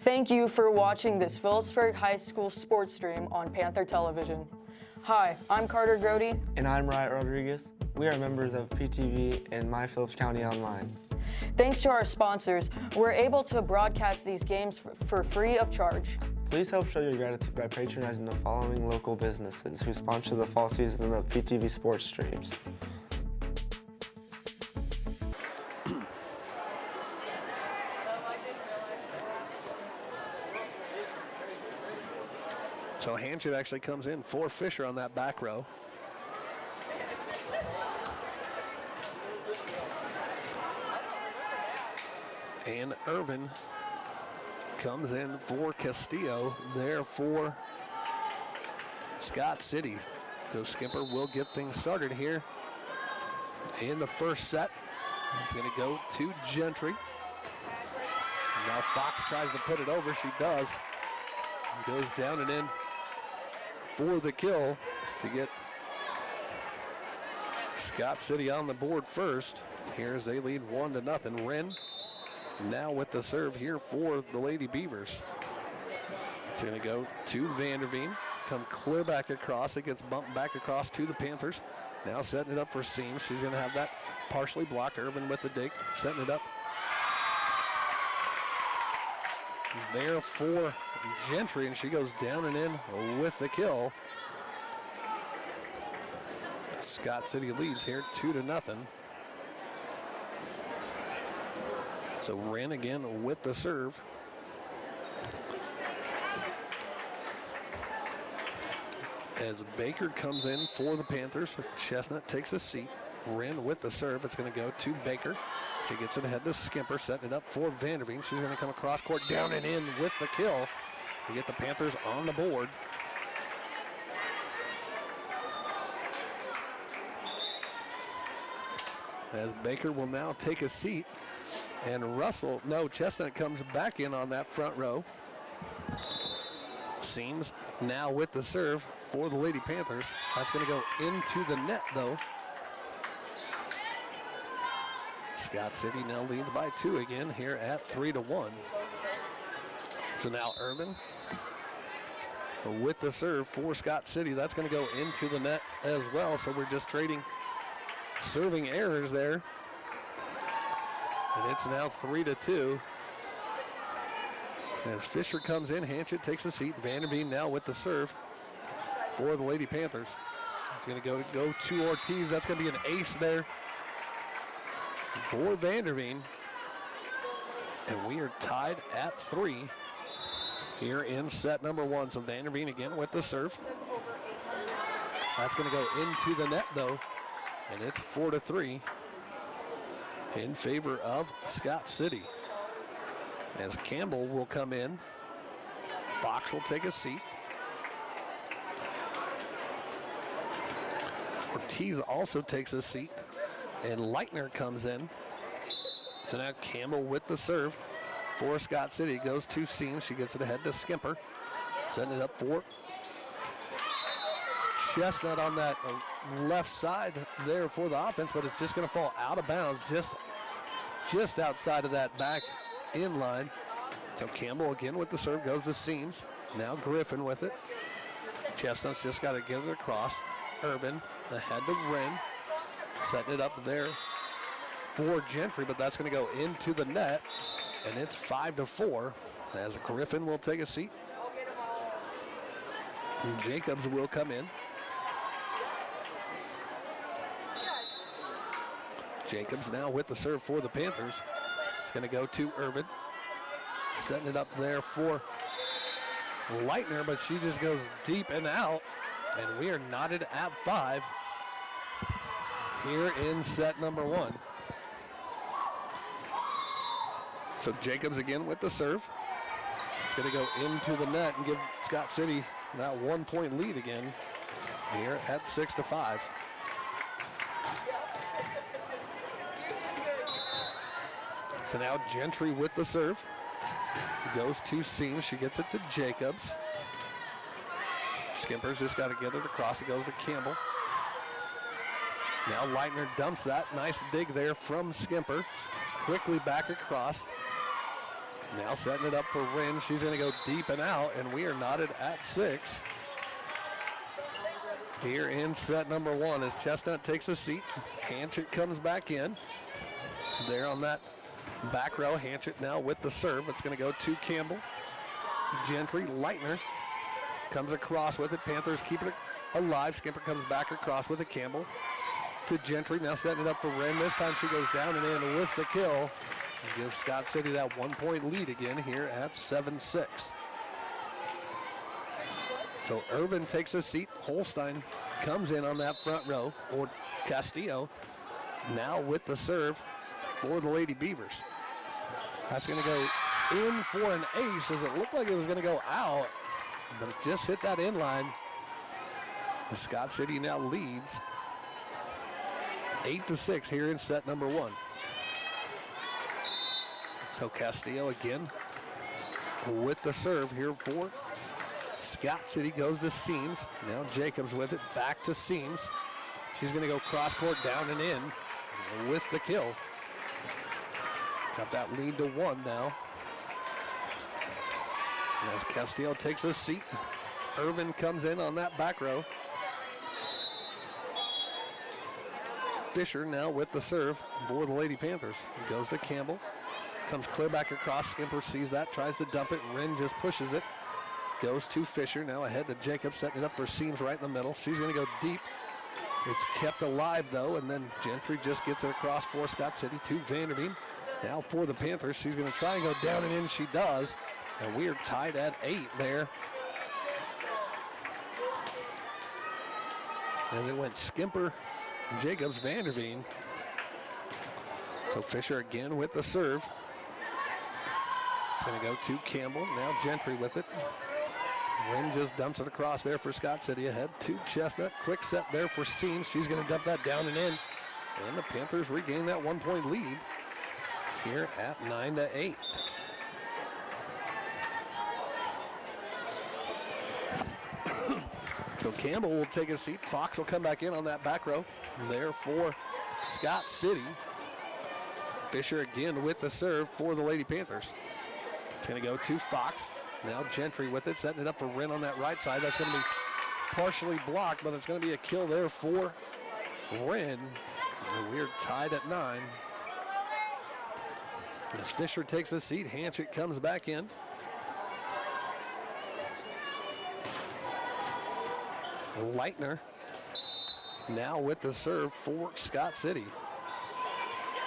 Thank you for watching this Phillipsburg High School sports stream on Panther Television. Hi, I'm Carter Grody. And I'm Riot Rodriguez. We are members of PTV and My Phillips County Online. Thanks to our sponsors, we're able to broadcast these games for free of charge. Please help show your gratitude by patronizing the following local businesses who sponsor the fall season of PTV sports streams. So Hanchett actually comes in for Fisher on that back row. And Irvin comes in for Castillo there for Scott City. So Skimper will get things started here in the first set. It's going to go to Gentry. Now Fox tries to put it over. She does. Goes down and in for the kill to get Scott City on the board first. Here as they lead 1-0. Wren now with the serve here for the Lady Beavers. It's going to go to Vanderveen. Come clear back across. It gets bumped back across to the Panthers. Now setting it up for Seams. She's going to have that partially blocked. Irvin with the dig. Setting it up there for Gentry, and she goes down and in with the kill. Scott City leads here 2-0. So Wren again with the serve. As Baker comes in for the Panthers, Chestnut takes a seat. Wren with the serve. It's going to go to Baker. She gets it ahead to Skimper, setting it up for Vanderveen. She's going to come across court, down and in with the kill to get the Panthers on the board. As Baker will now take a seat, and Chestnut comes back in on that front row. Seams now with the serve for the Lady Panthers. That's going to go into the net though. Scott City now leads by 2 again here at 3-1. So now Irvin with the serve for Scott City. That's going to go into the net as well. So we're just trading serving errors there. And it's now 3-2. As Fisher comes in, Hanchett takes a seat. Vanderveen now with the serve for the Lady Panthers. It's going to go to Ortiz. That's going to be an ace there for Vanderveen. And we are tied at 3 here in set number 1. So Vanderveen again with the serve. That's going to go into the net though. And it's 4-3 in favor of Scott City. As Campbell will come in. Fox will take a seat. Ortiz also takes a seat. And Leitner comes in. So now Campbell with the serve for Scott City. Goes to Seams. She gets it ahead to Skimper. Setting it up for Chestnut on that left side there for the offense, but it's just going to fall out of bounds just outside of that back in line. So Campbell again with the serve goes to Seams. Now Griffin with it. Chestnut's just got to get it across. Irvin ahead to Wren. Setting it up there for Gentry, but that's going to go into the net, and it's 5-4 as Griffin will take a seat. Jacobs will come in. Jacobs now with the serve for the Panthers. It's going to go to Irvin. Setting it up there for Leitner, but she just goes deep and out, and we are knotted at 5 here in set number 1. So Jacobs again with the serve. It's going to go into the net and give Scott City that 1-point lead again here at 6-5. So now Gentry with the serve. Goes to Seams. She gets it to Jacobs. Skimper's just got to get it across. It goes to Campbell. Now Leitner dumps that. Nice dig there from Skimper. Quickly back across. Now setting it up for Wren. She's going to go deep and out, and we are knotted at 6. Here in set number 1 as Chestnut takes a seat. Hanchett comes back in. There on that back row, Hanchett now with the serve. It's going to go to Campbell. Gentry, Leitner comes across with it. Panthers keep it alive. Skimper comes back across with it. Campbell to Gentry, now setting it up for Wren. This time she goes down and in with the kill. And gives Scott City that 1-point lead again here at 7-6. So Irvin takes a seat. Holstein comes in on that front row, or Castillo now with the serve for the Lady Beavers. That's going to go in for an ace, as it looked like it was going to go out, but it just hit that in line. The Scott City now leads 8-6 here in set number 1. So Castillo again with the serve here for Scott City. Goes to Seams. Now Jacobs with it, back to Seams. She's going to go cross court down and in with the kill. Got that lead to 1 now. As Castillo takes a seat, Irvin comes in on that back row. Fisher now with the serve for the Lady Panthers. It goes to Campbell. Comes clear back across. Skimper sees that, tries to dump it. Wren just pushes it. Goes to Fisher, now ahead to Jacobs, setting it up for Seams right in the middle. She's going to go deep. It's kept alive, though, and then Gentry just gets it across for Scott City to Vanderveen. Now for the Panthers, she's going to try and go down and in. She does, and we are tied at 8 there. As it went Skimper, Jacobs, Vanderveen. So Fisher again with the serve. It's going to go to Campbell. Now Gentry with it. Wren just dumps it across there for Scott City. Ahead to Chestnut. Quick set there for Seams. She's going to dump that down and in. And the Panthers regain that 1-point lead here at 9-8. So Campbell will take a seat. Fox will come back in on that back row. There for Scott City. Fisher again with the serve for the Lady Panthers. It's going to go to Fox. Now Gentry with it, setting it up for Wren on that right side. That's going to be partially blocked, but it's going to be a kill there for Wren. And we're tied at 9. As Fisher takes a seat, Hanchett comes back in. Leitner now with the serve for Scott City.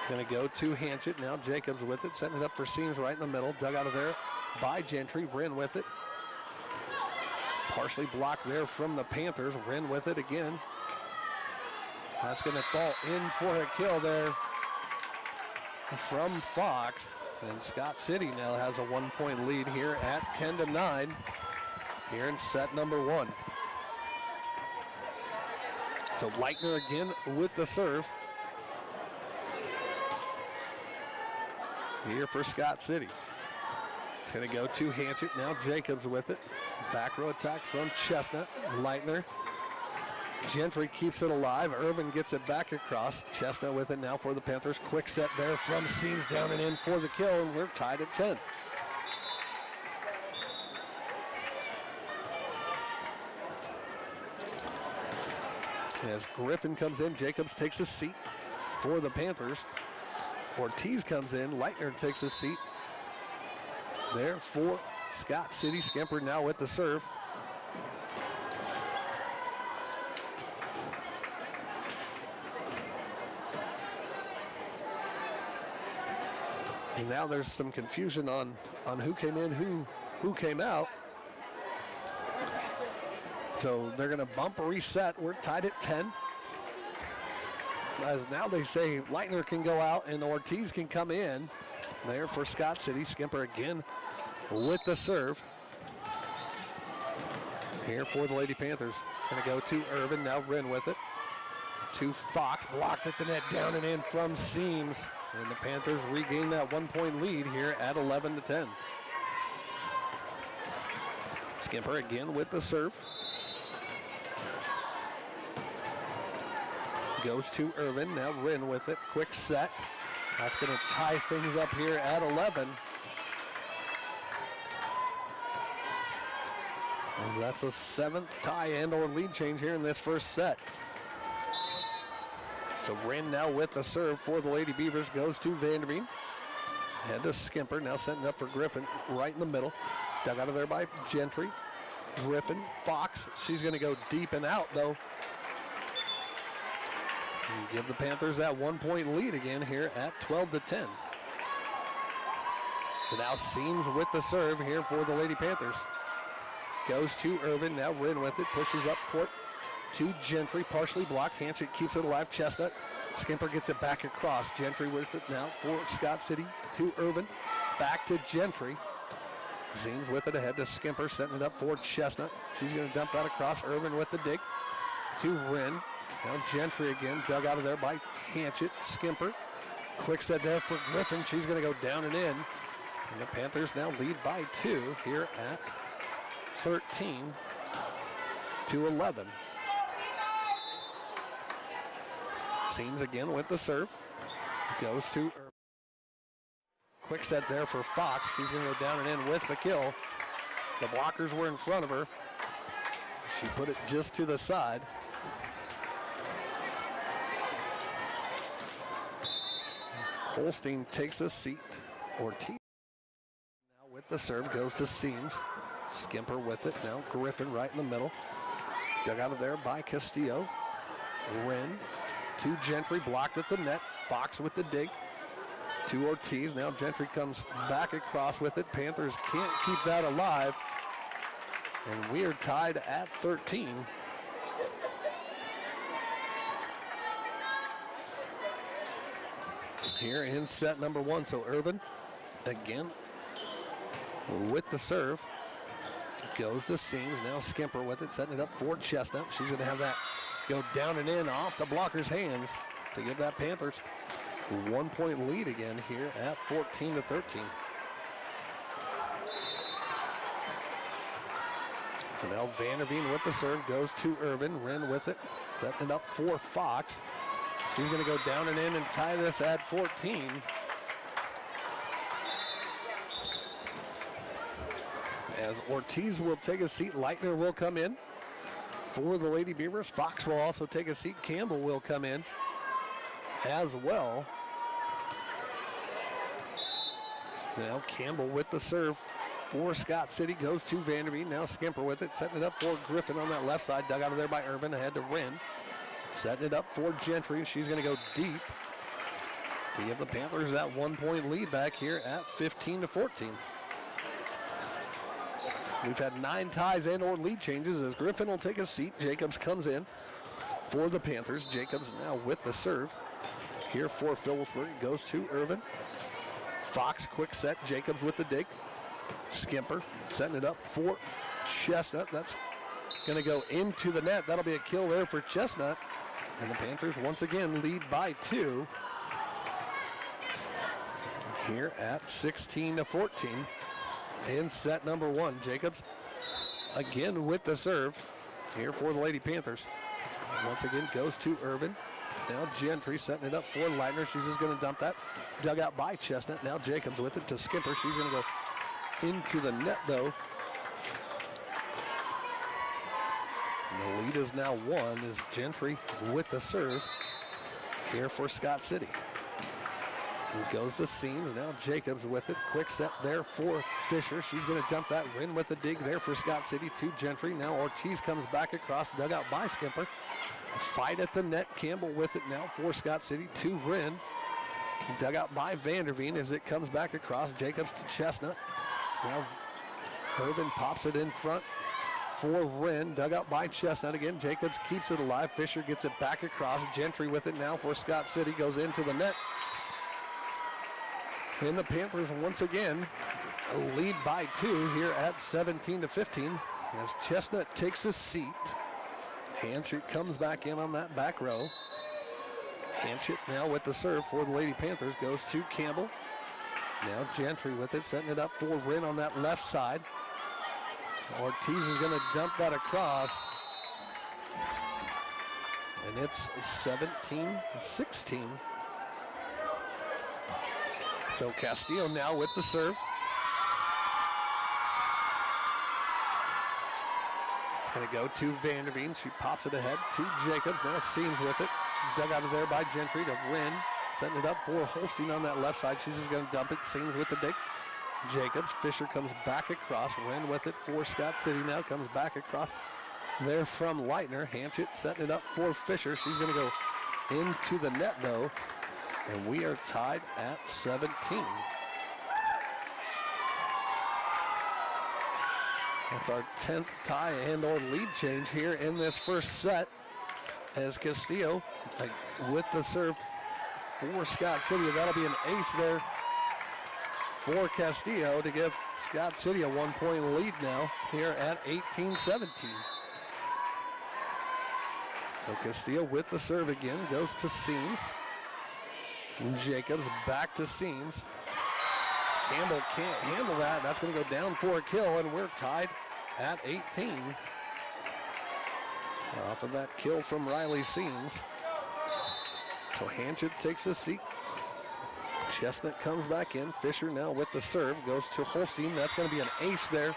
Going to go to Hanchett. Now Jacobs with it, setting it up for Seams right in the middle. Dug out of there by Gentry. Wren with it. Partially blocked there from the Panthers. Wren with it again. That's going to fall in for a kill there from Fox. And Scott City now has a 1-point lead here at 10-9 here in set number 1. So Leitner again with the serve. Here for Scott City. It's going to go to Hanchett. Now Jacobs with it. Back row attack from Chestnut. Leitner. Gentry keeps it alive. Irvin gets it back across. Chestnut with it now for the Panthers. Quick set there from Seams down and in for the kill, and we're tied at 10. As Griffin comes in, Jacobs takes a seat for the Panthers. Ortiz comes in, Leitner takes a seat there for Scott City. Skimper now with the serve. And now there's some confusion on who came in, who came out. So they're going to bump a reset. We're tied at 10. As now they say Leitner can go out and Ortiz can come in there for Scott City. Skimper again with the serve here for the Lady Panthers. It's going to go to Irvin. Now Wren with it. To Fox. Blocked at the net. Down and in from Seams. And the Panthers regain that 1-point lead here at 11-10. Skimper again with the serve. Goes to Irvin. Now Wren with it. Quick set. That's going to tie things up here at 11. That's a 7th tie and or lead change here in this first set. So Wren now with the serve for the Lady Beavers goes to Vanderveen. Head to Skimper, now setting up for Griffin right in the middle. Dug out of there by Gentry. Griffin, Fox, she's going to go deep and out though. And give the Panthers that 1-point lead again here at 12-10. So now Seams with the serve here for the Lady Panthers. Goes to Irvin, now Wren with it, pushes up court to Gentry, partially blocked. Hanchett keeps it alive, Chestnut. Skimper gets it back across. Gentry with it now for Scott City to Irvin. Back to Gentry. Seams with it ahead to Skimper, setting it up for Chestnut. She's going to dump that across. Irvin with the dig to Wren. Now Gentry again, dug out of there by Hanchett. Skimper, quick set there for Griffin. She's going to go down and in. And the Panthers now lead by 2 here at 13-11. Seams again with the serve. Goes to Irvin. Quick set there for Fox. She's going to go down and in with the kill. The blockers were in front of her. She put it just to the side. Holstein takes a seat. Ortiz now with the serve goes to Seams. Skimper with it. Now Griffin right in the middle. Dug out of there by Castillo. Wren to Gentry, blocked at the net. Fox with the dig to Ortiz. Now Gentry comes back across with it. Panthers can't keep that alive. And we are tied at 13. Here in set number 1. So Irvin again with the serve. Goes to Seams. Now Skimper with it, setting it up for Chestnut. She's going to have that go down and in off the blocker's hands to give that Panthers 1-point lead again here at 14-13. So now Vanderveen with the serve goes to Irvin. Wren with it, setting it up for Fox. She's going to go down and in and tie this at 14. As Ortiz will take a seat, Leitner will come in for the Lady Beavers. Fox will also take a seat. Campbell will come in as well. So now Campbell with the serve for Scott City goes to Vanderveen. Now Skimper with it, setting it up for Griffin on that left side. Dug out of there by Irvin, ahead to Wren. Setting it up for Gentry. She's going to go deep to give the Panthers that 1-point lead back here at 15-14. We've had 9 ties and or lead changes as Griffin will take a seat. Jacobs comes in for the Panthers. Jacobs now with the serve. Here for Phillipsburg, goes to Irvin. Fox, quick set. Jacobs with the dig. Skimper setting it up for Chestnut. That's going to go into the net. That'll be a kill there for Chestnut. And the Panthers once again lead by 2. Here at 16-14 in set number 1. Jacobs again with the serve here for the Lady Panthers. Once again goes to Irvin. Now Gentry setting it up for Leitner. She's just going to dump that. Dug out by Chestnut. Now Jacobs with it to Skimper. She's going to go into the net though. And the lead is now 1 as Gentry with the serve here for Scott City. It goes to Seams. Now Jacobs with it. Quick set there for Fisher. She's going to dump that. Wren with the dig there for Scott City to Gentry. Now Ortiz comes back across, dug out by Skimper. A fight at the net. Campbell with it now for Scott City to Wren. Dug out by Vanderveen as it comes back across. Jacobs to Chestnut. Now Irvin pops it in front for Wren. Dug out by Chestnut again. Jacobs keeps it alive. Fisher gets it back across. Gentry with it now for Scott City. Goes into the net. And the Panthers once again lead by 2 here at 17-15 as Chestnut takes a seat. Hanchett comes back in on that back row. Hanchett now with the serve for the Lady Panthers goes to Campbell. Now Gentry with it, setting it up for Wren on that left side. Ortiz is going to dump that across. And it's 17-16. So Castillo now with the serve. It's going to go to Vanderveen. She pops it ahead to Jacobs. Now Seams with it. Dug out of there by Gentry to Wynn. Setting it up for Holstein on that left side. She's just going to dump it. Seams with the dig. Jacobs. Fisher comes back across. Wynn with it for Scott City. Now comes back across there from Leitner. Hanchett setting it up for Fisher. She's going to go into the net though. And we are tied at 17. That's our 10th tie and or lead change here in this first set as Castillo with the serve for Scott City. That'll be an ace there for Castillo to give Scott City a 1-point lead now here at 18-17. So Castillo with the serve again, goes to Seams. Jacobs back to Seams. Campbell can't handle that. That's going to go down for a kill, and we're tied at 18. Off of that kill from Riley Seams. So Hanchett takes a seat. Chestnut comes back in. Fisher now with the serve, goes to Holstein. That's going to be an ace there.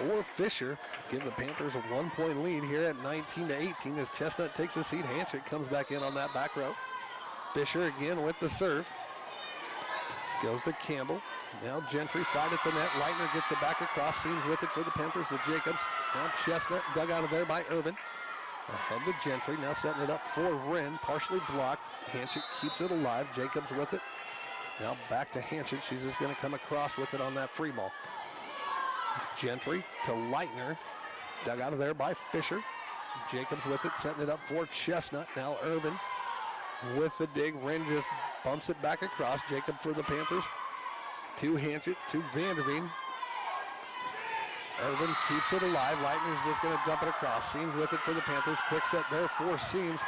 Or Fisher give the Panthers a 1-point lead here at 19-18 as Chestnut takes a seat. Hanchett comes back in on that back row. Fisher again with the serve. Goes to Campbell. Now Gentry fight at the net. Leitner gets it back across. Seams with it for the Panthers to Jacobs. Now Chestnut dug out of there by Irvin. Ahead to Gentry. Now setting it up for Wren. Partially blocked. Hanchett keeps it alive. Jacobs with it. Now back to Hanchett. She's just going to come across with it on that free ball. Gentry to Leitner. Dug out of there by Fisher. Jacobs with it. Setting it up for Chestnut. Now Irvin with the dig. Wren just bumps it back across. Jacob for the Panthers. To Hanchett, to Vanderveen. Irvin keeps it alive. Leitner's just going to dump it across. Seams with it for the Panthers. Quick set there for Seams.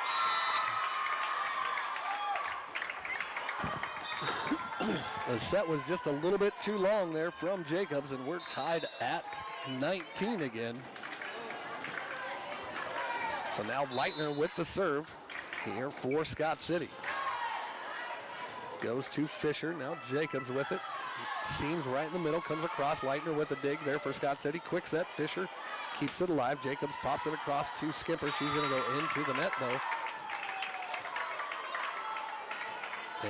The set was just a little bit too long there from Jacobs, and we're tied at 19 again. So now Leitner with the serve here for Scott City. Goes to Fisher. Now Jacobs with it. Seams right in the middle. Comes across. Leitner with a dig there for Scott City. Quick set. Fisher keeps it alive. Jacobs pops it across to Skipper. She's going to go into the net though.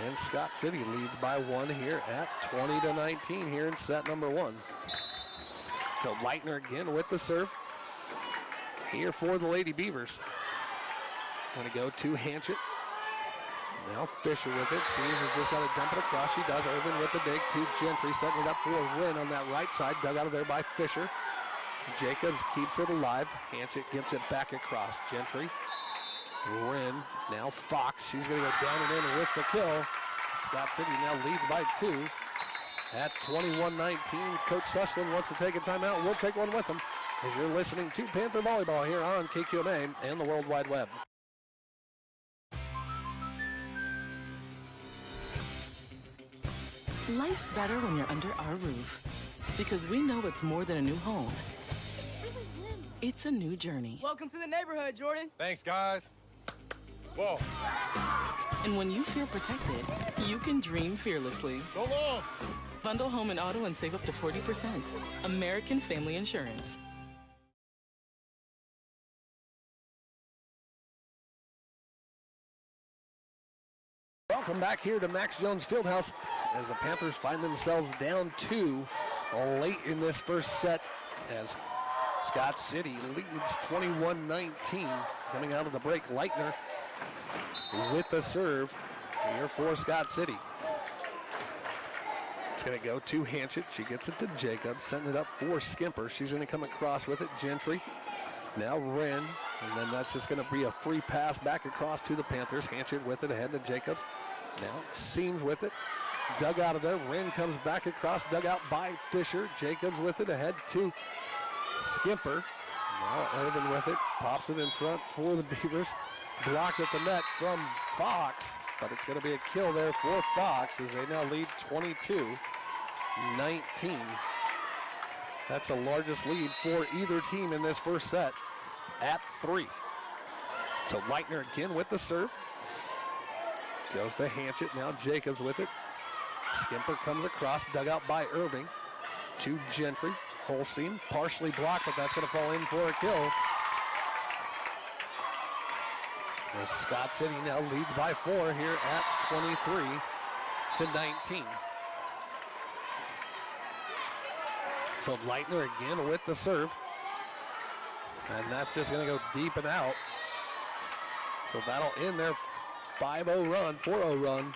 And Scott City leads by 1 here at 20-19 here in set number 1. So Leitner again with the serve here for the Lady Beavers. Going to go to Hanchett. Now Fisher with it. Seams has just got to dump it across. She does. Irvin with the dig to Gentry. Setting it up for a win on that right side. Dug out of there by Fisher. Jacobs keeps it alive. Hanchett gets it back across. Gentry. Wren. Now Fox. She's going to go down and in with the kill. Scott City now leads by 2 at 21-19. Coach Sussland wants to take a timeout. We'll take one with him as you're listening to Panther Volleyball here on KQMA and the World Wide Web. Life's better when you're under our roof, because we know it's more than a new home. It's really him. It's a new journey. Welcome to the neighborhood, Jordan. Thanks, guys. Whoa. And when you feel protected, you can dream fearlessly. Go long. Bundle home and auto and save up to 40%. American Family Insurance. Welcome back here to Max Jones Fieldhouse as the Panthers find themselves down 2 late in this first set as Scott City leads 21-19. Coming out of the break, Leitner with the serve here for Scott City. It's going to go to Hanchett. She gets it to Jacobs, setting it up for Skimper. She's going to come across with it. Gentry. Now Wren. And then that's just going to be a free pass back across to the Panthers. Hanchett with it ahead to Jacobs. Now Seams with it. Dug out of there. Wren comes back across. Dug out by Fisher. Jacobs with it ahead to Skimper. Now Irvin with it. Pops it in front for the Beavers. Block at the net from Fox. But it's going to be a kill there for Fox as they now lead 22-19. That's the largest lead for either team in this first set at 3. So Leitner again with the serve. Goes to Hanchett. Now Jacobs with it. Skimper comes across. Dug out by Irving to Gentry. Holstein partially blocked, but that's going to fall in for a kill. As Scott City now leads by 4 here at 23-19. So Leitner again with the serve. And that's just going to go deep and out. So that'll end their 5-0 run, 4-0 run.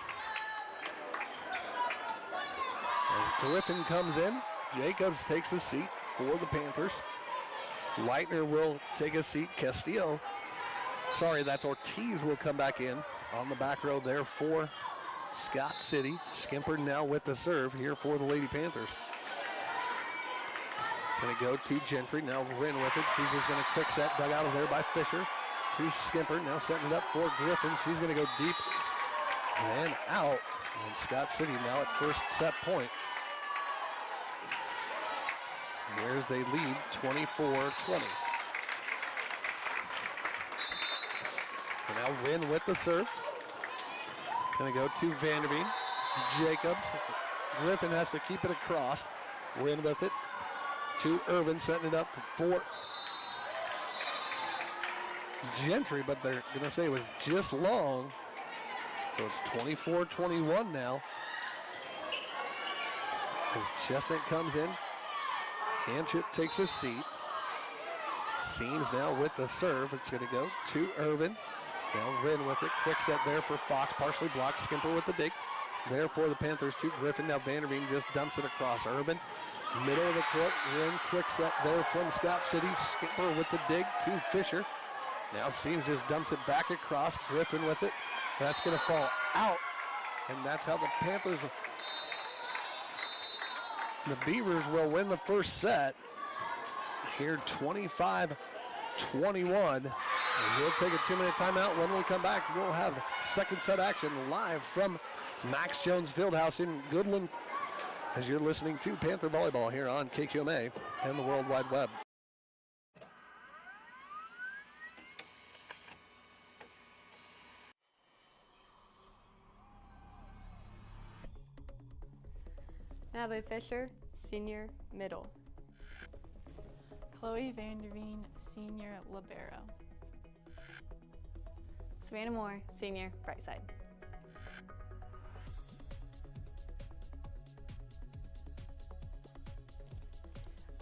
As Griffin comes in, Jacobs takes a seat for the Panthers. Leitner will take a seat. Castillo, sorry, that's Ortiz will come back in on the back row there for Scott City. Skimper now with the serve here for the Lady Panthers. It's going to go to Gentry. Now Wren with it. She's just going to quick set, dug out of there by Fisher. To Skimper, now setting it up for Griffin. She's going to go deep and out. And Scott City now at first set point. Here's a lead, 24-20. And now Wren with the serve. Going to go to Vanderveen. Jacobs. Griffin has to keep it across. Wren with it. To Irvin, setting it up for Gentry, but they're going to say it was just long. So it's 24-21 now. As Chestnut comes in. Hanchett takes a seat. Seams now with the serve. It's going to go to Irvin. Now Wren with it. Quick set there for Fox. Partially blocked. Skimper with the dig. There for the Panthers to Griffin. Now Vanderveen just dumps it across Irvin. Middle of the court. Wren quick set there from Scott City. Skimper with the dig to Fisher. Now Seams just dumps it back across. Griffin with it. That's going to fall out. And that's how the Panthers, the Beavers will win the first set. Here 25-21. We'll take a 2-minute timeout. When we come back, we'll have second set action live from Max Jones Fieldhouse in Goodland as you're listening to Panther Volleyball here on KQMA and the World Wide Web. Natalie Fisher, senior, middle. Chloe Vanderveen, senior, libero. Savannah Moore, senior, right side.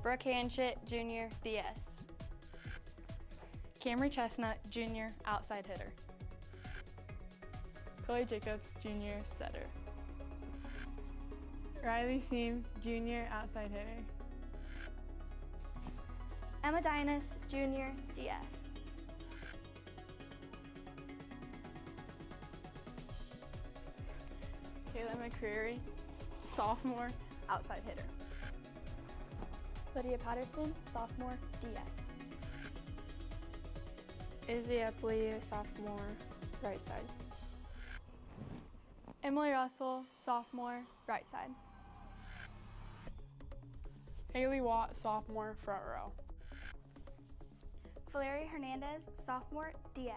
Brooke Hanchett, junior, DS. Camry Chestnut, junior, outside hitter. Chloe Jacobs, junior, setter. Riley Seams, junior, outside hitter. Emma Dinas, junior, DS. Kayla McCreary, sophomore, outside hitter. Lydia Patterson, sophomore, DS. Izzy Epley, sophomore, right side. Emily Russell, sophomore, right side. Haley Watt, sophomore, front row. Valeria Hernandez, sophomore, DS.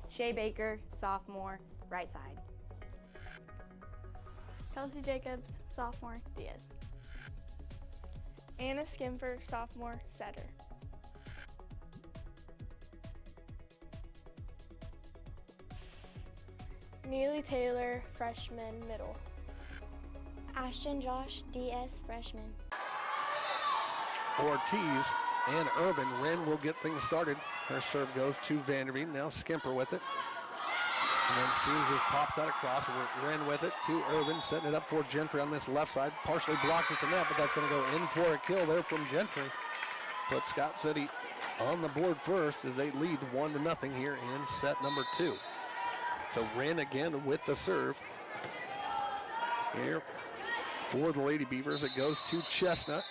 Shay Baker, sophomore, right side. Kelsey Jacobs, sophomore, DS. Anna Skimper, sophomore, setter. Neely Taylor, freshman, middle. Ashton Josh, DS, freshman. Ortiz and Irvin. Wren will get things started. Her serve goes to Vanderveen. Now Skimper with it. And then Seams just pops that across. Wren with it to Irvin, setting it up for Gentry on this left side. Partially blocked with the net, but that's going to go in for a kill there from Gentry. Put Scott City on the board first as they lead 1-0 here in set number 2. So Wren again with the serve. Here for the Lady Beavers, it goes to Chestnut.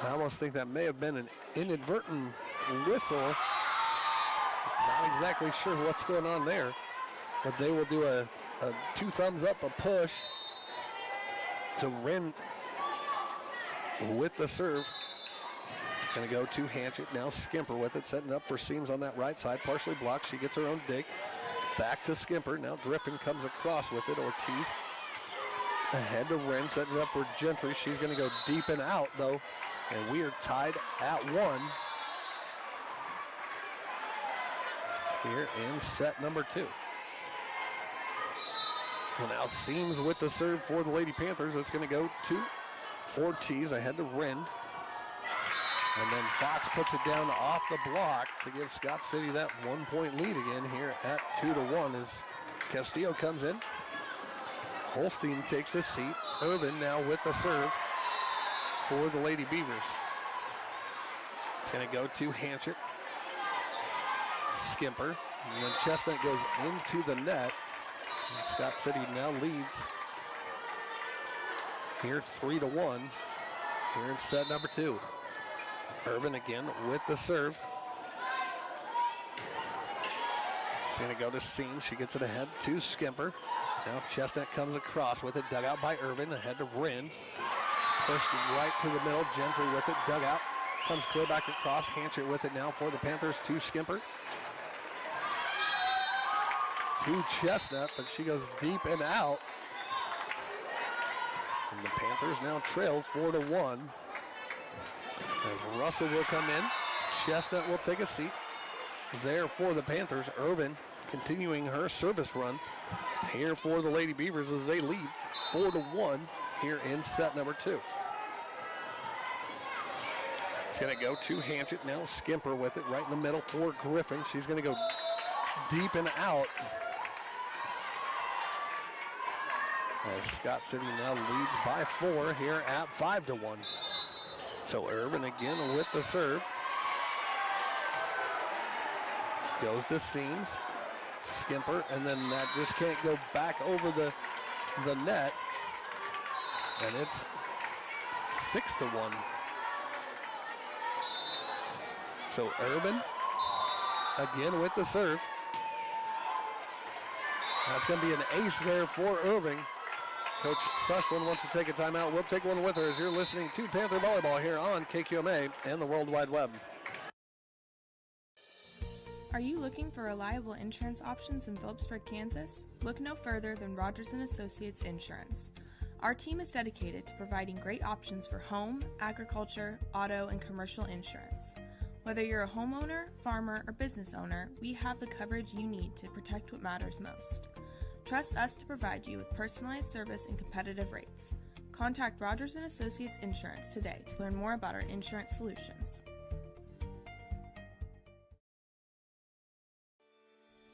I almost think that may have been an inadvertent whistle. Not exactly sure what's going on there, but they will do a 2 thumbs up, a push to Wren with the serve. It's going to go to Hanchett. Now Skimper with it, setting up for Seams on that right side. Partially blocked. She gets her own dig. Back to Skimper. Now Griffin comes across with it. Ortiz Ahead to Wren, setting it up for Gentry. She's going to go deep and out, though, and we are tied at 1 here in set number 2. Well, now Seams with the serve for the Lady Panthers. It's going to go to Ortiz, ahead to Wren. And then Fox puts it down off the block to give Scott City that 1-point lead again here at 2-1 as Castillo comes in. Holstein takes a seat. Irvin now with the serve for the Lady Beavers. It's going to go to Hanchett. Skimper. And then Chestnut goes into the net. And Scott City now leads here 3-1 here in set number 2. Irvin again with the serve. It's going to go to Seams. She gets it ahead to Skimper. Now Chestnut comes across with it, dug out by Irvin, ahead to Wren. Pushed right to the middle, Gentry with it, dug out. Comes clear back across, Hanchett with it now for the Panthers to Skimper. To Chestnut, but she goes deep and out. And the Panthers now trail 4-1. As Russell will come in, Chestnut will take a seat. There for the Panthers, Irvin continuing her service run here for the Lady Beavers as they lead 4-1 here in set number 2. It's going to go to Hanchett now. Skimper with it right in the middle for Griffin. She's going to go deep and out. As Scott City now leads by 4 here at 5-1. So Irvin again with the serve. Goes to Seams. Skimper, and then that just can't go back over the net. And it's 6-1. So Irvin again with the serve. That's going to be an ace there for Irving. Coach Sussland wants to take a timeout. We'll take one with her as you're listening to Panther Volleyball here on KQMA and the World Wide Web. Are you looking for reliable insurance options in Phillipsburg, Kansas? Look no further than Rogers & Associates Insurance. Our team is dedicated to providing great options for home, agriculture, auto, and commercial insurance. Whether you're a homeowner, farmer, or business owner, we have the coverage you need to protect what matters most. Trust us to provide you with personalized service and competitive rates. Contact Rogers & Associates Insurance today to learn more about our insurance solutions.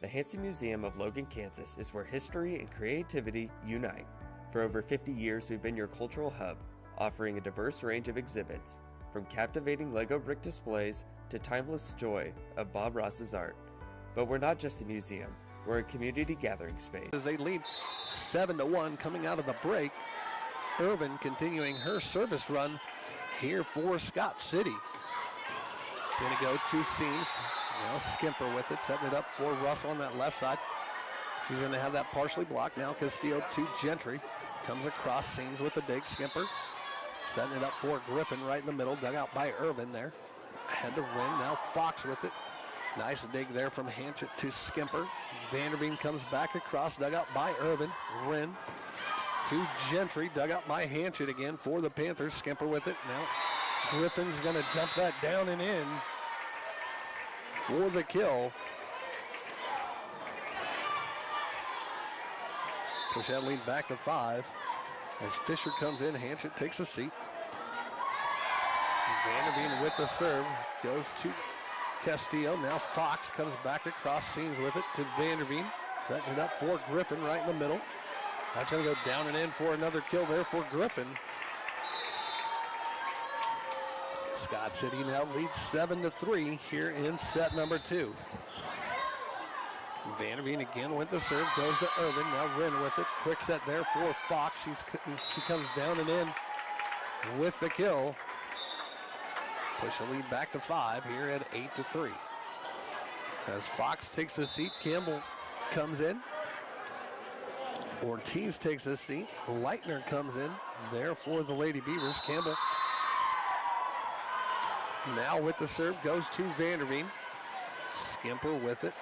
The Hansen Museum of Logan, Kansas is where history and creativity unite. For over 50 years, we've been your cultural hub, offering a diverse range of exhibits, from captivating Lego brick displays to timeless joy of Bob Ross's art. But we're not just a museum, we're a community gathering space. As they lead 7-1 coming out of the break, Irvin continuing her service run here for Scott City. It's going to go to Seams. Now Skimper with it, setting it up for Russell on that left side. She's going to have that partially blocked. Now Castillo to Gentry. Comes across, Seams with the dig. Skimper setting it up for Griffin right in the middle. Dug out by Irvin there. Ahead to Wren. Now Fox with it. Nice dig there from Hanchett to Skimper. Vanderveen comes back across. Dug out by Irvin. Wren to Gentry. Dug out by Hanchett again for the Panthers. Skimper with it. Now Griffin's going to dump that down and in for the kill. Push that lead back to 5. As Fisher comes in, Hanchett takes a seat. Vanderveen with the serve goes to Castillo. Now Fox comes back across, Seams with it to Vanderveen. Setting it up for Griffin right in the middle. That's going to go down and in for another kill there for Griffin. Scott City now leads 7-3 here in set number 2. Vanderveen again with the serve, goes to Irvin. Now Wren with it. Quick set there for Fox. She comes down and in with the kill. Push the lead back to 5 here at 8-3. As Fox takes a seat, Campbell comes in. Ortiz takes a seat. Leitner comes in there for the Lady Beavers. Campbell now with the serve goes to Vanderveen. Skimper with it.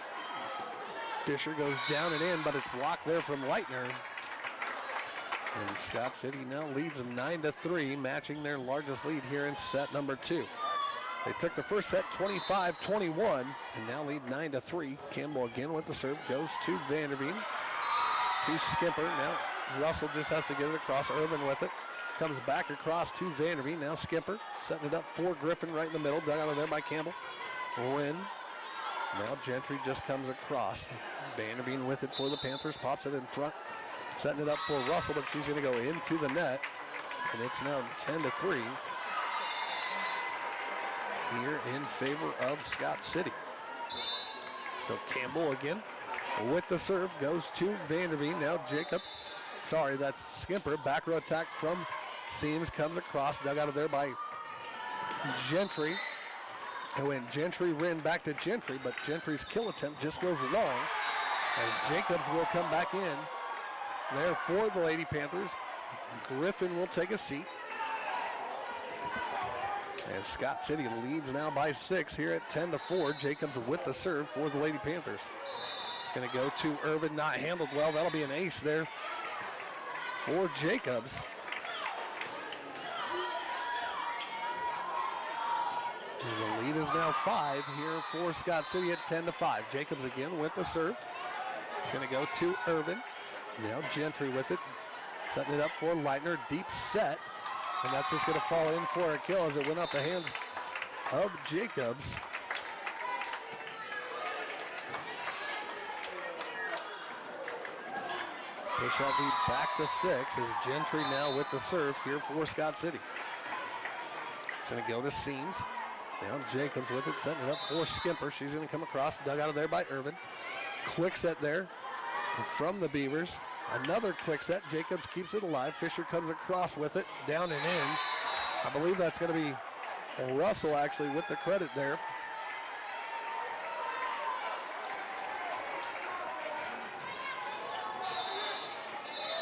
Fisher goes down and in, but it's blocked there from Leitner. And Scott City now leads 9-3, matching their largest lead here in set number 2. They took the first set 25-21 and now lead 9-3. Campbell again with the serve, goes to Vanderveen, to Skimper. Now Russell just has to get it across. Irvin with it. Comes back across to Vanderveen. Now Skimper setting it up for Griffin right in the middle. Dug out of there by Campbell. Wynn. Now Gentry just comes across. Vanderveen with it for the Panthers. Pops it in front. Setting it up for Russell, but she's going to go into the net. And it's now 10-3 here in favor of Scott City. So Campbell again with the serve. Goes to Vanderveen. Now that's Skimper. Back row attack from Seams. Comes across. Dug out of there by Gentry. And when Gentry ran back to Gentry, but Gentry's kill attempt just goes long as Jacobs will come back in there for the Lady Panthers. Griffin will take a seat. As Scott City leads now by 6 here at 10-4. Jacobs with the serve for the Lady Panthers. Going to go to Irvin, not handled well. That'll be an ace there for Jacobs. The lead is now 5 here for Scott City at 10-5. Jacobs again with the serve. It's going to go to Irvin. Now Gentry with it. Setting it up for Leitner. Deep set. And that's just going to fall in for a kill as it went off the hands of Jacobs. Push that lead back to 6 as Gentry now with the serve here for Scott City. It's going to go to Seams. Now Jacobs with it, setting it up for Skimper. She's going to come across, dug out of there by Irvin. Quick set there from the Beavers. Another quick set. Jacobs keeps it alive. Fisher comes across with it, down and in. I believe that's going to be Russell actually with the credit there.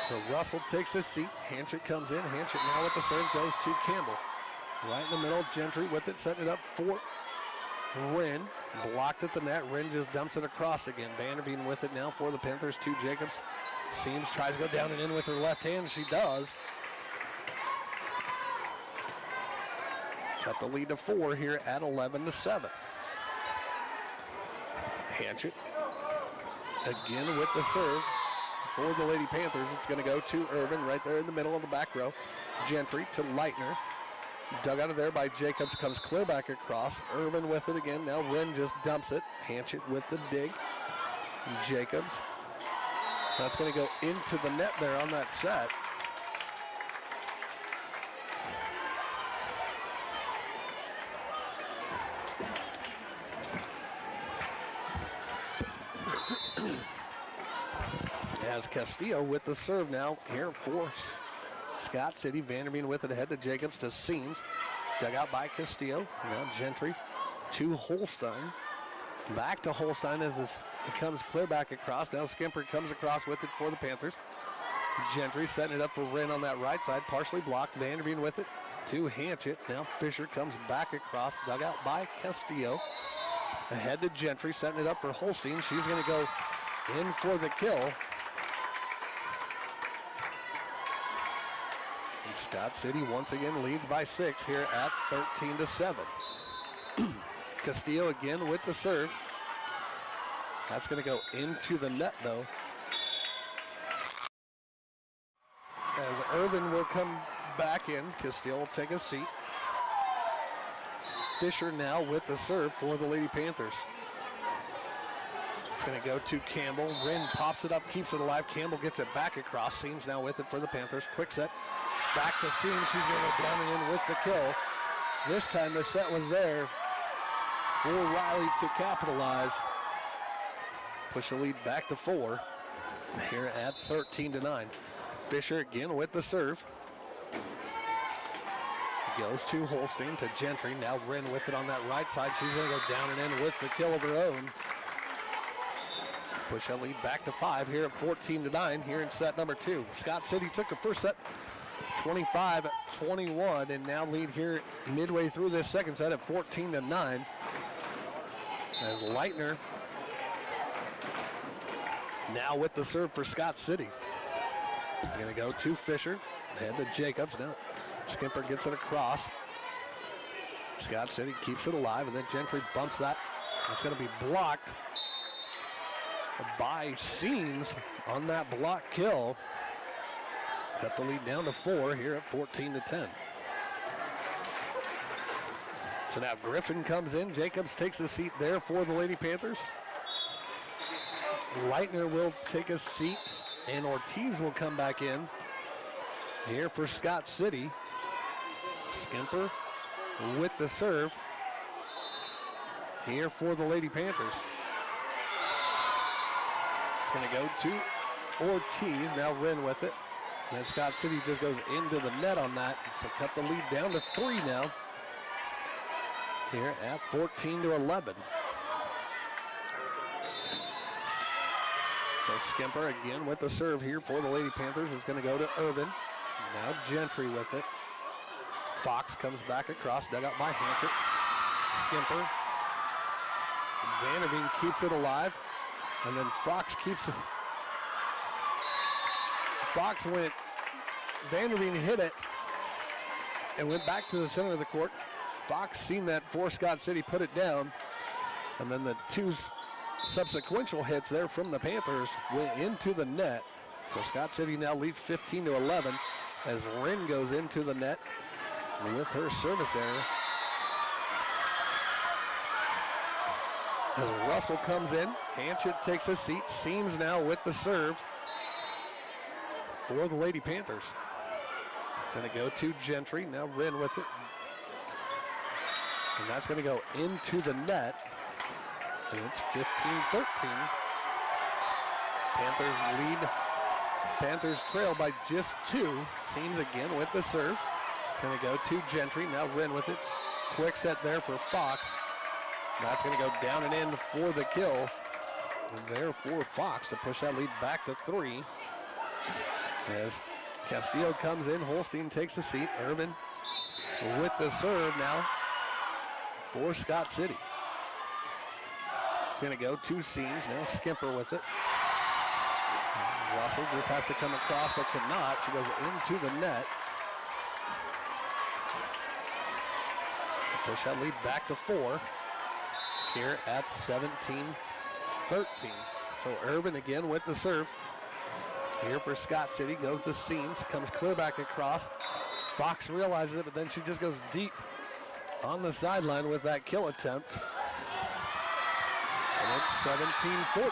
So Russell takes his seat. Hanchett comes in. Hanchett now with the serve goes to Campbell. Right in the middle, Gentry with it, setting it up for Wynn. Blocked at the net. Wynn just dumps it across again. Vanderveen with it now for the Panthers to Jacobs. Seams tries to go down and in with her left hand. She does. Cut the lead to 4 here at 11-7. Hanchett again with the serve for the Lady Panthers. It's going to go to Irvin right there in the middle of the back row. Gentry to Leitner. Dug out of there by Jacobs, comes clear back across. Irvin with it again. Now Wynn just dumps it. Hanchett with the dig. Jacobs. That's going to go into the net there on that set. As Castillo with the serve now here for Scott City. Vanderveen with it ahead to Jacobs to Seams. Dug out by Castillo. Now Gentry to Holstein. Back to Holstein as it comes clear back across. Now Skimper comes across with it for the Panthers. Gentry setting it up for Wynn on that right side. Partially blocked. Vanderveen with it to Hanchett. Now Fisher comes back across. Dug out by Castillo. Ahead to Gentry setting it up for Holstein. She's going to go in for the kill. And Scott City once again leads by 6 here at 13-7. Castillo again with the serve. That's going to go into the net though. As Irvin will come back in, Castillo will take a seat. Fisher now with the serve for the Lady Panthers. It's going to go to Campbell. Wynn pops it up, keeps it alive. Campbell gets it back across. Seams now with it for the Panthers. Quick set. Back to Seams. She's going to go down and in with the kill. This time the set was there for Riley to capitalize. Push the lead back to 4 here at 13-9. Fisher again with the serve. Goes to Holstein to Gentry. Now Wynn with it on that right side. She's going to go down and in with the kill of her own. Push that lead back to 5 here at 14-9 here in set number 2. Scott City took the first set 25-21 and now lead here midway through this second set at 14-9. As Leitner now with the serve for Scott City. It's going to go to Fisher. Head to Jacobs now. Skimper gets it across. Scott City keeps it alive, and then Gentry bumps that. It's going to be blocked by Seams on that block kill. Cut the lead down to 4 here at 14-10. So now Griffin comes in. Jacobs takes a seat there for the Lady Panthers. Leitner will take a seat, and Ortiz will come back in here for Scott City. Skimper with the serve here for the Lady Panthers. It's going to go to Ortiz. Now Wren with it. And then Scott City just goes into the net on that. So cut the lead down to 3 now. Here at 14-11. So Skimper again with the serve here for the Lady Panthers. It's going to go to Irvin. Now Gentry with it. Fox comes back across, dug out by Hanchett. Skimper. Vanderveen keeps it alive. And then Fox keeps it. Fox went, Vanderveen hit it and went back to the center of the court. Fox seen that for Scott City, put it down. And then the 2 subsequential hits there from the Panthers went into the net. So Scott City now leads 15-11 as Wren goes into the net with her service error. As Russell comes in, Hanchett takes a seat. Seams now with the serve for the Lady Panthers. Going to go to Gentry. Now Wren with it. And that's going to go into the net. And it's 15-13. Panthers lead. Panthers trail by just 2. Seams again with the serve. It's going to go to Gentry. Now Wren with it. Quick set there for Fox. That's going to go down and in for the kill. And there for Fox to push that lead back to 3. As Castillo comes in, Holstein takes a seat. Irvin with the serve now for Scott City. It's going to go to Seams. Now Skimper with it. Russell just has to come across but cannot. She goes into the net. Push that lead back to 4 here at 17-13. So Irvin again with the serve. Here for Scott City, goes to Seams, comes clear back across. Fox realizes it, but then she just goes deep on the sideline with that kill attempt. And it's 17-14.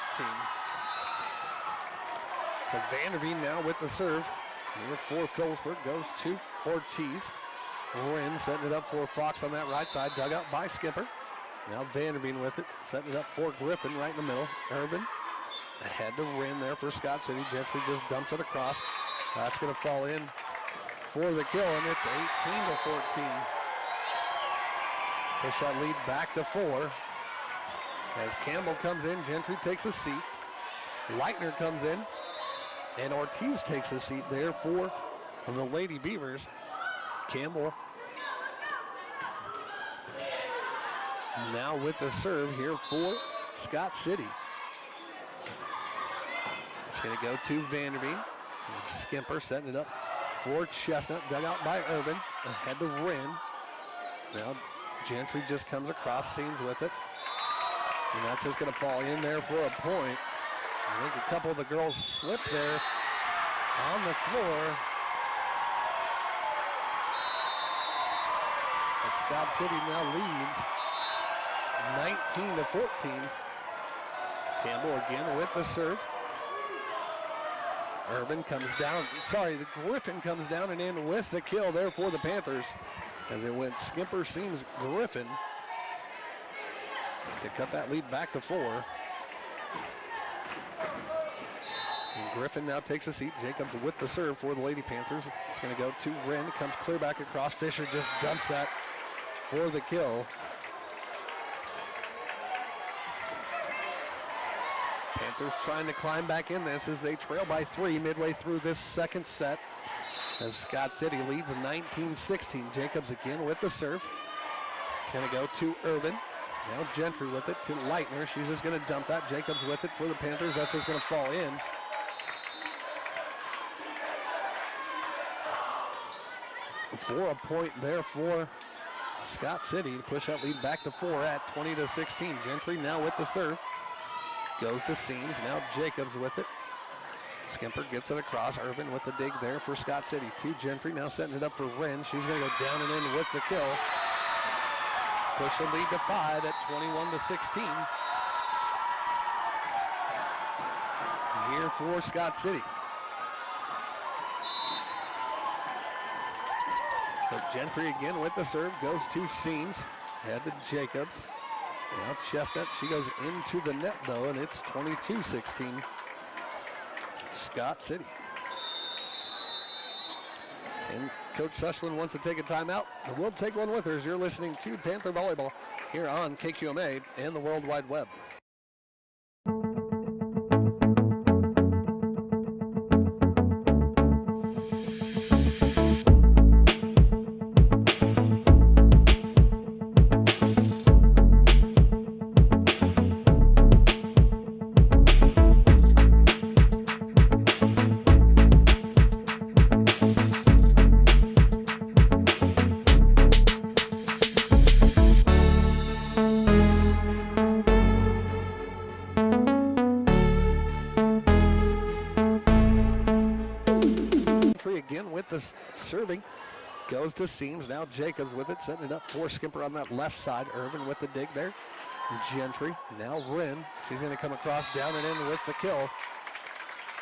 So Vanderveen now with the serve. Here for Phillipsburg, goes to Ortiz. Wren setting it up for Fox on that right side, dug out by Skipper. Now Vanderveen with it, setting it up for Griffin right in the middle. Irvin ahead to Wren there for Scott City. Gentry just dumps it across. That's going to fall in for the kill, and it's 18-14. Push that lead back to 4. As Campbell comes in, Gentry takes a seat. Leitner comes in, and Ortiz takes a seat there for the Lady Beavers. Campbell now with the serve here for Scott City. It's going to go to Vanderveen. Skimper setting it up for Chestnut. Dug out by Irvin. Ahead to Wren. Now Gentry just comes across, Seams with it. And that's just going to fall in there for a point. I think a couple of the girls slipped there on the floor. But Scott City now leads 19-14. Campbell again with the serve. Irvin comes down, the Griffin comes down and in with the kill there for the Panthers. As it went Skimper, Seams, Griffin to cut that lead back to 4. And Griffin now takes a seat. Jacobs with the serve for the Lady Panthers. It's going to go to Wren. Comes clear back across. Fisher just dumps that for the kill. Panthers trying to climb back in this as they trail by 3 midway through this second set. As Scott City leads 19-16. Jacobs again with the serve. Going to go to Irvin. Now Gentry with it to Leitner. She's just going to dump that. Jacobs with it for the Panthers. That's just going to fall in. for a point there for Scott City to push that lead back to 4 at 20-16. Gentry now with the serve. Goes to Seams, now Jacobs with it. Skimper gets it across. Irvin with the dig there for Scott City. To Gentry, now setting it up for Wren. She's going to go down and in with the kill. Push the lead to 5 at 21-16. Here for Scott City. So Gentry again with the serve, goes to Seams, head to Jacobs. Now Chestnut, she goes into the net though, and it's 22-16. Scott City. And Coach Sushland wants to take a timeout. We'll take one with her as you're listening to Panther Volleyball here on KQMA and the World Wide Web. Again with the serving, goes to Seams, now Jacobs with it, setting it up for Skimper on that left side. Irvin with the dig there. Gentry, now Wren, she's going to come across, down and in with the kill.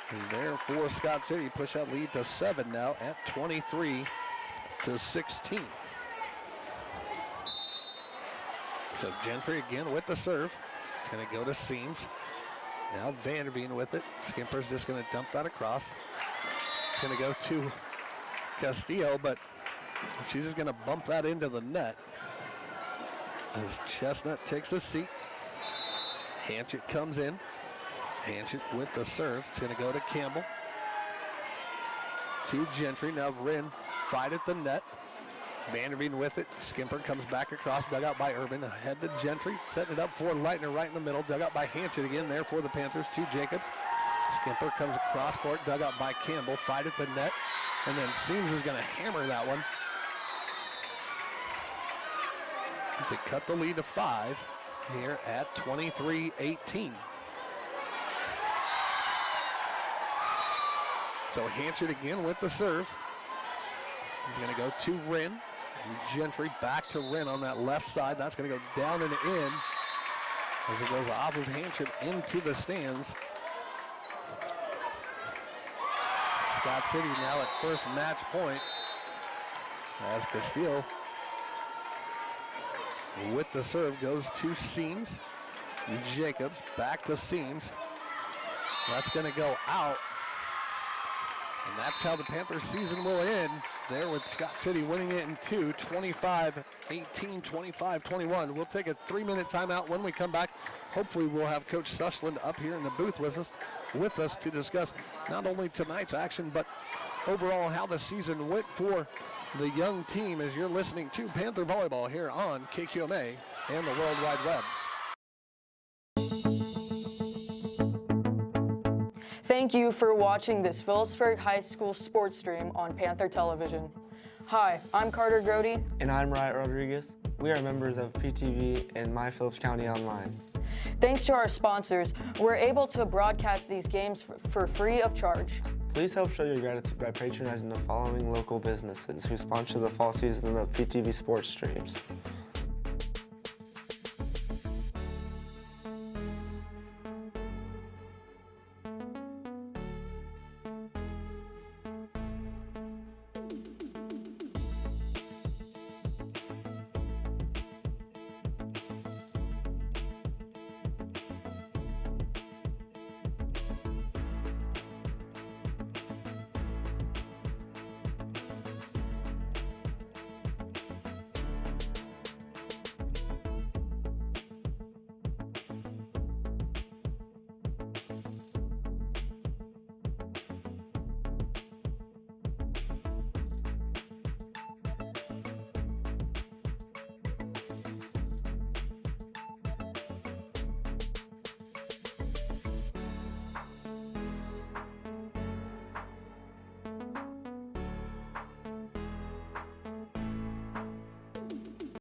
And there for Scott City, push that lead to 7 now at 23-16. So Gentry again with the serve. It's going to go to Seams. Now Vanderveen with it. Skimper's just going to dump that across. It's going to go to Castillo, but she's just going to bump that into the net as Chestnut takes a seat. Hanchett comes in. Hanchett with the serve. It's going to go to Campbell. To Gentry. Now Wren fight at the net. Vanderveen with it. Skimper comes back across, dug out by Irvin. Ahead to Gentry. Setting it up for Leitner right in the middle. Dug out by Hanchett again there for the Panthers. To Jacobs. Skimper comes across court, dug out by Campbell, fight at the net, and then Seams is going to hammer that one to cut the lead to 5 here at 23-18. So Hanchett again with the serve. He's going to go to Wren. Gentry back to Wren on that left side. That's going to go down and in as it goes off of Hanchett into the stands. Scott City now at first match point as Castillo with the serve goes to Seams. Jacobs back to Seams. That's going to go out. And that's how the Panthers season will end there with Scott City winning it in 2, 25-18, 25-21. We'll take a 3-minute timeout. When we come back, hopefully we'll have Coach Sushland up here in the booth with us to discuss not only tonight's action, but overall how the season went for the young team as you're listening to Panther Volleyball here on KQMA and the World Wide Web. Thank you for watching this Phillipsburg High School sports stream on Panther Television. Hi, I'm Carter Grody. And I'm Riot Rodriguez. We are members of PTV and My Phillips County Online. Thanks to our sponsors, we're able to broadcast these games for free of charge. Please help show your gratitude by patronizing the following local businesses who sponsor the fall season of PTV sports streams: